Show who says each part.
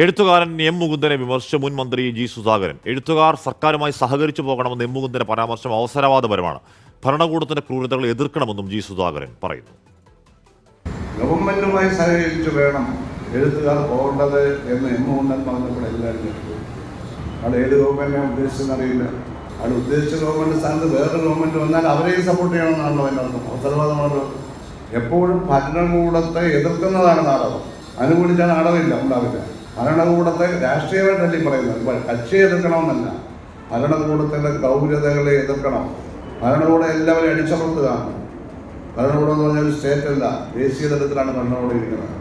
Speaker 1: എഴുത്തുകാരൻ എം മുകുന്ദനെ വിമർശിച്ച മുൻ മന്ത്രി ജി സുധാകരൻ. എഴുത്തുകാർ സർക്കാരുമായി സഹകരിച്ചു പോകണമെന്ന് എം മുകുന്ദന്റെ പരാമർശം അവസരവാദപരമാണ്. ഭരണകൂടത്തിന്റെ ക്രൂരതകളെ എതിർക്കണമെന്നും ജി സുധാകരൻ പറയുന്നു.
Speaker 2: ഗവൺമെന്റുമായി സഹകരിച്ചു വേണം എഴുത്തുകാർ പോകേണ്ടത് എന്ന് എം മുകുന്ദൻ പറഞ്ഞപ്പോൾ എല്ലാവരും കേട്ടു. അവിടെ ഏത് ഗവൺമെന്റിനെ ഉദ്ദേശിച്ചെന്നറിയില്ല. അവിടെ ഉദ്ദേശിച്ച ഗവൺമെന്റ് സ്ഥാനത്ത് വേറൊരു ഗവൺമെന്റ് വന്നാൽ അവരെയും സപ്പോർട്ട് ചെയ്യണമെന്നാണല്ലോ അതിൻ്റെ അർത്ഥം. അവസരവാദമാണ്. എപ്പോഴും ഭരണകൂടത്തെ എതിർക്കുന്നതാണ് നാടകം. അനുകൂലിച്ച നാടകമില്ല, ഉണ്ടാവില്ല. ഭരണകൂടത്തെ രാഷ്ട്രീയമായിട്ടല്ലേ പറയുന്നത്. കക്ഷിയെ എതിർക്കണമെന്നല്ല, ഭരണകൂടത്തിൻ്റെ ഗൗരവതകളെ എതിർക്കണം. ഭരണകൂടം എല്ലാവരും അടിച്ചമർത്തുകയാണ്. ഭരണകൂടം എന്ന് പറഞ്ഞാൽ സ്റ്റേറ്റ് അല്ല, ദേശീയ തലത്തിലാണ് ഭരണകൂടം ഇരിക്കുന്നത്.